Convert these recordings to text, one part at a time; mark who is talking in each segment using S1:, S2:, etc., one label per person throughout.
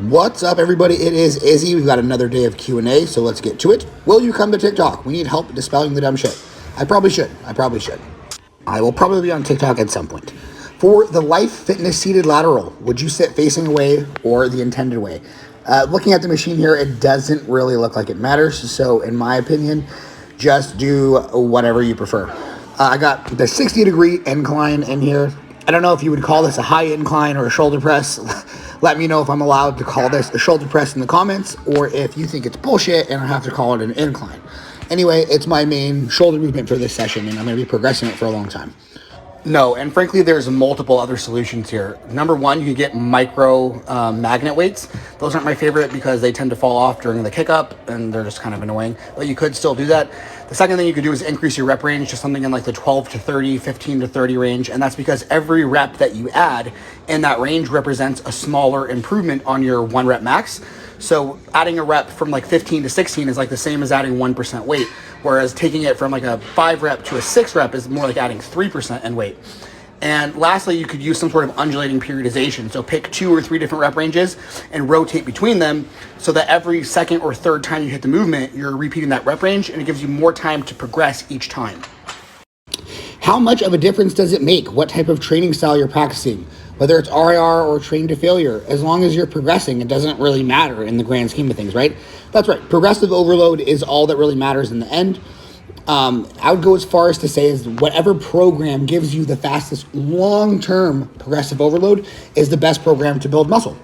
S1: What's up, everybody? It is Izzy. We've got another day of Q&A, so let's get to it. Will you come to TikTok? We need help dispelling the dumb shit. I probably should. I will probably be on TikTok at some point. For the LifeFitness seated lateral, would you sit facing away or the intended way? Looking at the machine here, it doesn't really look like it matters. So in my opinion, just do whatever you prefer. I got the 60-degree incline in here. I don't know if you would call this a high incline or a shoulder press. Let me know if I'm allowed to call this a shoulder press in the comments, or if you think it's bullshit and I have to call it an incline. Anyway, it's my main shoulder movement for this session, and I'm going to be progressing it for a long time. No, and frankly, there's multiple other solutions here. Number one, you can get micro magnet weights. Those aren't my favorite because they tend to fall off during the kick up, and they're just kind of annoying. But you could still do that. The second thing you could do is increase your rep range to something in like the 12 to 30, 15 to 30 range, and that's because every rep that you add in that range represents a smaller improvement on your 1 rep max. So adding a rep from like 15 to 16 is like the same as adding 1% weight, whereas taking it from like a 5 rep to a 6 rep is more like adding 3% in weight. And lastly, you could use some sort of undulating periodization. So pick 2 or 3 different rep ranges and rotate between them so that every second or third time you hit the movement, you're repeating that rep range, and it gives you more time to progress each time. How much of a difference does it make what type of training style you're practicing? Whether it's RIR or train to failure, as long as you're progressing, it doesn't really matter in the grand scheme of things, right? That's right. Progressive overload is all that really matters in the end. I would go as far as to say is whatever program gives you the fastest long-term progressive overload is the best program to build muscle.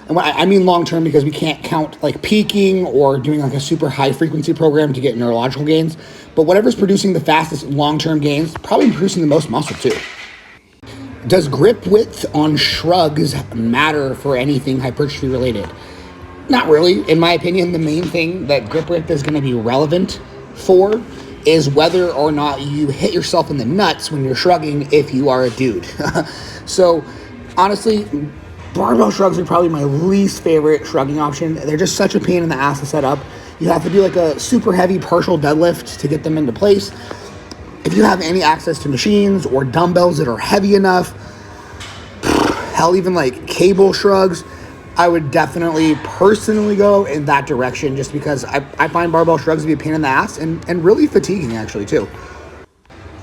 S1: And I mean long-term because we can't count like peaking or doing like a super high frequency program to get neurological gains. But whatever's producing the fastest long-term gains, probably producing the most muscle too. Does grip width on shrugs matter for anything hypertrophy related? Not really. In my opinion, the main thing that grip width is going to be relevant for is whether or not you hit yourself in the nuts when you're shrugging if you are a dude. So honestly, barbell shrugs are probably my least favorite shrugging option. They're just such a pain in the ass to set up. You have to do like a super heavy partial deadlift to get them into place. If you have any access to machines or dumbbells that are heavy enough, hell, even like cable shrugs, I would definitely personally go in that direction just because I find barbell shrugs to be a pain in the ass and really fatiguing actually too.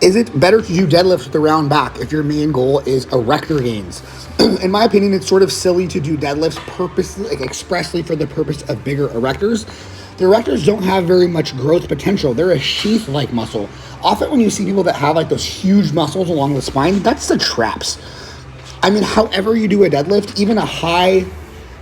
S1: Is it better to do deadlifts with the round back if your main goal is erector gains? In my opinion, it's sort of silly to do deadlifts purposely, like expressly for the purpose of bigger erectors. The erectors don't have very much growth potential. They're a sheath-like muscle. Often when you see people that have like those huge muscles along the spine, that's the traps. I mean, however you do a deadlift, even a high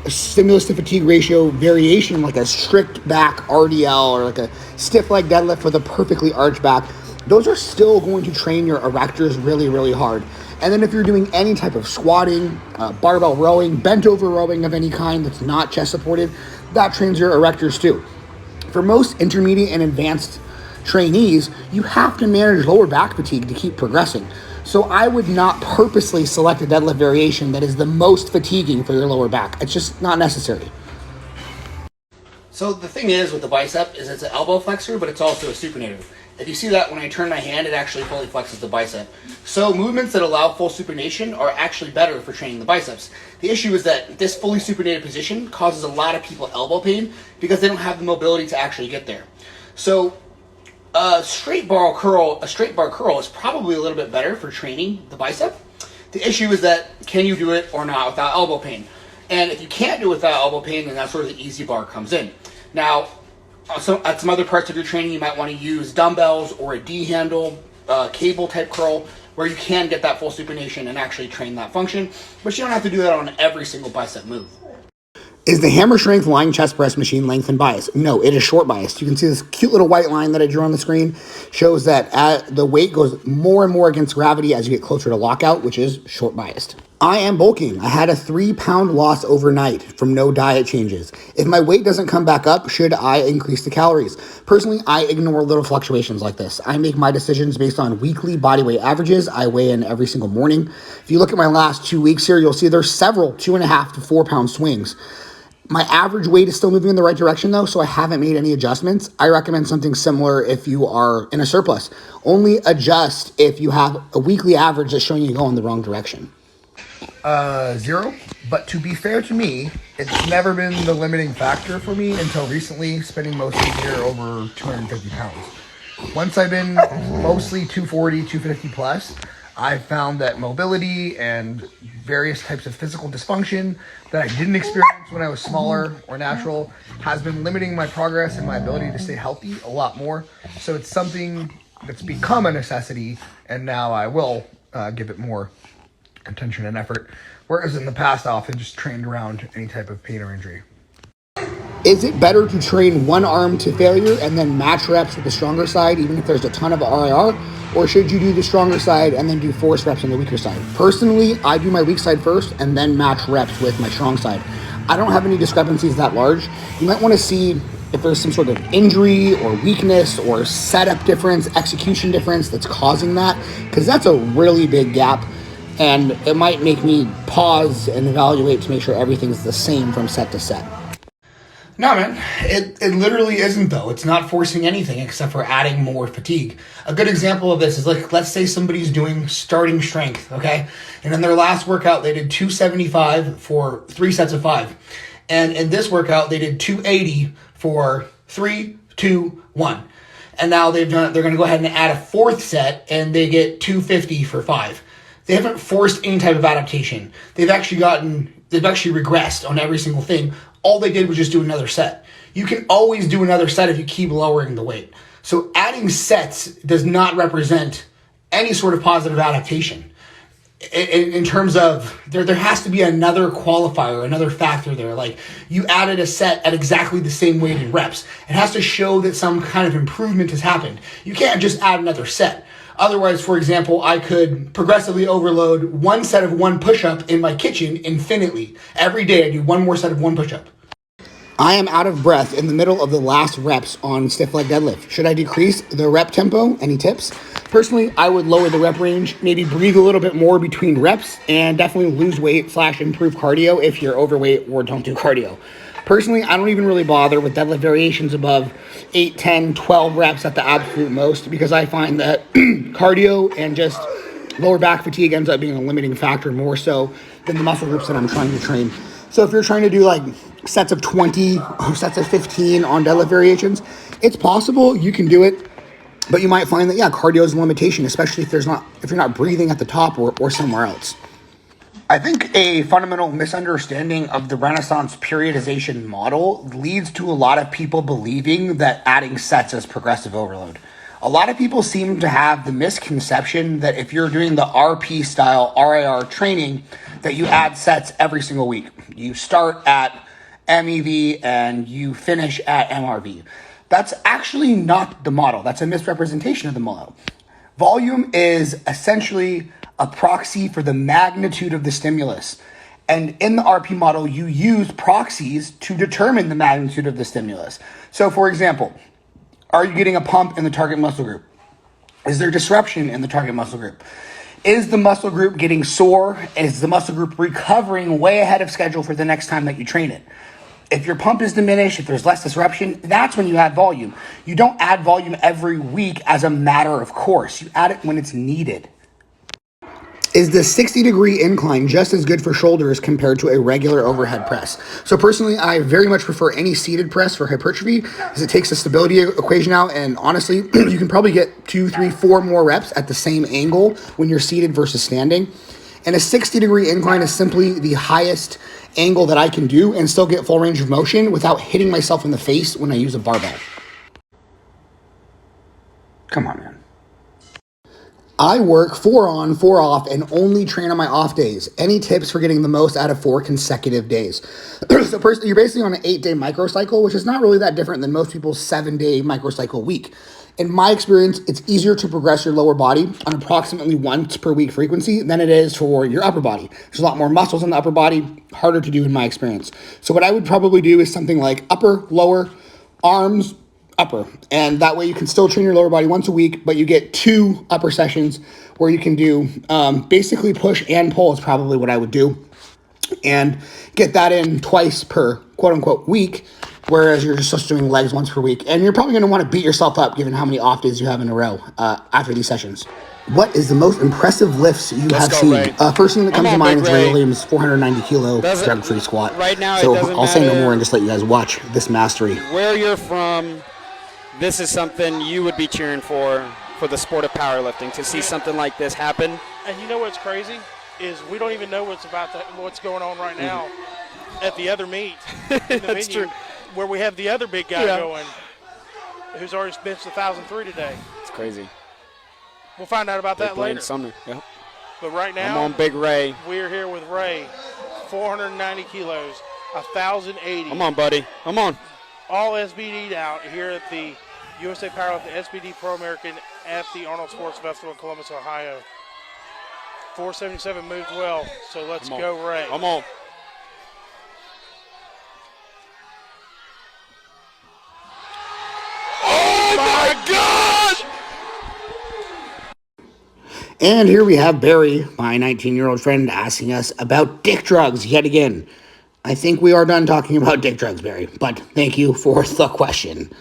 S1: stimulus to fatigue ratio variation, like a strict back RDL or like a stiff leg deadlift with a perfectly arched back, those are still going to train your erectors really, really hard. And then if you're doing any type of squatting, barbell rowing, bent over rowing of any kind that's not chest supported, that trains your erectors too. For most intermediate and advanced trainees, you have to manage lower back fatigue to keep progressing. So I would not purposely select a deadlift variation that is the most fatiguing for your lower back. It's just not necessary. So the thing is with the bicep is it's an elbow flexor, but it's also a supinator. If you see that when I turn my hand, it actually fully flexes the bicep. So movements that allow full supination are actually better for training the biceps. The issue is that this fully supinated position causes a lot of people elbow pain because they don't have the mobility to actually get there. So a straight bar curl is probably a little bit better for training the bicep. The issue is that can you do it or not without elbow pain? And if you can't do it without elbow pain, then that's where the easy bar comes in. Now, so at some other parts of your training, you might want to use dumbbells or a D handle, cable type curl, where you can get that full supination and actually train that function, but you don't have to do that on every single bicep move. Is the hammer strength lying chest press machine lengthened biased? No, it is short biased. You can see this cute little white line that I drew on the screen shows that the weight goes more and more against gravity as you get closer to lockout, which is short biased. I am bulking. I had a 3-pound loss overnight from no diet changes. If my weight doesn't come back up, should I increase the calories? Personally, I ignore little fluctuations like this. I make my decisions based on weekly body weight averages. I weigh in every single morning. If you look at my last 2 weeks here, you'll see there's several 2.5 to 4 pound swings. My average weight is still moving in the right direction though, so I haven't made any adjustments. I recommend something similar if you are in a surplus. Only adjust if you have a weekly average that's showing you going the wrong direction. Zero. But to be fair to me, it's never been the limiting factor for me until recently, spending most of the year over 250 pounds. Once I've been mostly 240, 250 plus, I've found that mobility and various types of physical dysfunction that I didn't experience when I was smaller or natural has been limiting my progress and my ability to stay healthy a lot more. So it's something that's become a necessity, and now I will give it more attention and effort. Whereas in the past, I often just trained around any type of pain or injury. Is it better to train one arm to failure and then match reps with the stronger side, even if there's a ton of RIR? Or should you do the stronger side and then do force reps on the weaker side? Personally, I do my weak side first and then match reps with my strong side. I don't have any discrepancies that large. You might want to see if there's some sort of injury or weakness or setup difference, execution difference that's causing that, because that's a really big gap. And it might make me pause and evaluate to make sure everything's the same from set to set. No, man, it literally isn't, though. It's not forcing anything except for adding more fatigue. A good example of this is, like, let's say somebody's doing starting strength, okay? And in their last workout, they did 275 for 3 sets of 5. And in this workout, they did 280 for 3, 2, 1. And now they're going to go ahead and add a 4th set, and they get 250 for 5. They haven't forced any type of adaptation. They've actually regressed on every single thing. All they did was just do another set. You can always do another set if you keep lowering the weight. So adding sets does not represent any sort of positive adaptation. In terms of, there has to be another qualifier, another factor there. Like, you added a set at exactly the same weight in reps. It has to show that some kind of improvement has happened. You can't just add another set. Otherwise, for example, I could progressively overload one set of 1 push-up in my kitchen infinitely. Every day I do one more set of 1 push-up. I am out of breath in the middle of the last reps on stiff leg deadlift. Should I decrease the rep tempo? Any tips? Personally, I would lower the rep range, maybe breathe a little bit more between reps, and definitely lose weight / improve cardio if you're overweight or don't do cardio. Personally, I don't even really bother with deadlift variations above 8, 10, 12 reps at the absolute most, because I find that cardio and just lower back fatigue ends up being a limiting factor more so than the muscle groups that I'm trying to train. So if you're trying to do like sets of 20 or sets of 15 on deadlift variations, it's possible, you can do it, but you might find that, cardio is a limitation, especially if you're not breathing at the top or somewhere else. I think a fundamental misunderstanding of the Renaissance periodization model leads to a lot of people believing that adding sets is progressive overload. A lot of people seem to have the misconception that if you're doing the RP style RIR training, that you add sets every single week. You start at MEV and you finish at MRV. That's actually not the model. That's a misrepresentation of the model. Volume is essentially a proxy for the magnitude of the stimulus. And in the RP model, you use proxies to determine the magnitude of the stimulus. So for example, are you getting a pump in the target muscle group? Is there disruption in the target muscle group? Is the muscle group getting sore? Is the muscle group recovering way ahead of schedule for the next time that you train it? If your pump is diminished, if there's less disruption, that's when you add volume. You don't add volume every week as a matter of course. You add it when it's needed. Is the 60-degree incline just as good for shoulders compared to a regular overhead press? So personally, I very much prefer any seated press for hypertrophy, as it takes the stability equation out, and honestly, you can probably get 2, 3, 4 more reps at the same angle when you're seated versus standing. And a 60-degree incline is simply the highest angle that I can do and still get full range of motion without hitting myself in the face when I use a barbell. Come on, man. I work 4 on, 4 off, and only train on my off days. Any tips for getting the most out of 4 consecutive days? So personally, you're basically on an 8-day microcycle, which is not really that different than most people's 7-day microcycle week. In my experience, it's easier to progress your lower body on approximately once per week frequency than it is for your upper body. There's a lot more muscles in the upper body, harder to do in my experience. So what I would probably do is something like upper, lower, arms, upper, and that way you can still train your lower body once a week, but you get 2 upper sessions where you can do basically push and pull is probably what I would do, and get that in twice per quote unquote week, whereas you're just doing legs once per week. And you're probably going to want to beat yourself up given how many off days you have in a row after these sessions. What is the most impressive lifts you have seen? First thing that comes to mind is Ray Williams' 490 kilo shrug free squat.
S2: Right now,
S1: so
S2: it doesn't
S1: I'll say no more
S2: matter
S1: and just let you guys watch this mastery.
S2: where you're from. This is something you would be cheering for the sport of powerlifting, to see something like this happen.
S3: And you know what's crazy is we don't even know what's going on right now at the other meet in the
S2: That's
S3: venue,
S2: true.
S3: where we have the other big guy going, who's already benched 1,003 today.
S2: It's crazy.
S3: We'll find out about that later.
S2: Sumner. Yep.
S3: But right now,
S2: I'm on Big Ray.
S3: We're here with Ray, 490 kilos, 1,080.
S2: Come on, buddy. Come on.
S3: All SBD'd out here at the USA Powerlifting SBD Pro American at the Arnold Sports Festival in Columbus, Ohio. 477 moved well, so let's go, Ray.
S2: Come on. Oh, my gosh!
S1: And here we have Barry, my 19-year-old friend, asking us about dick drugs yet again. I think we are done talking about dick drugs, Barry, but thank you for the question.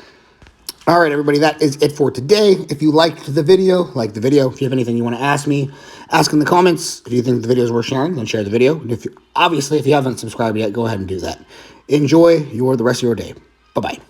S1: All right, everybody, that is it for today. If you liked the video, like the video. If you have anything you want to ask me, ask in the comments. If you think the video is worth sharing, then share the video. And if you haven't subscribed yet, go ahead and do that. Enjoy the rest of your day. Bye-bye.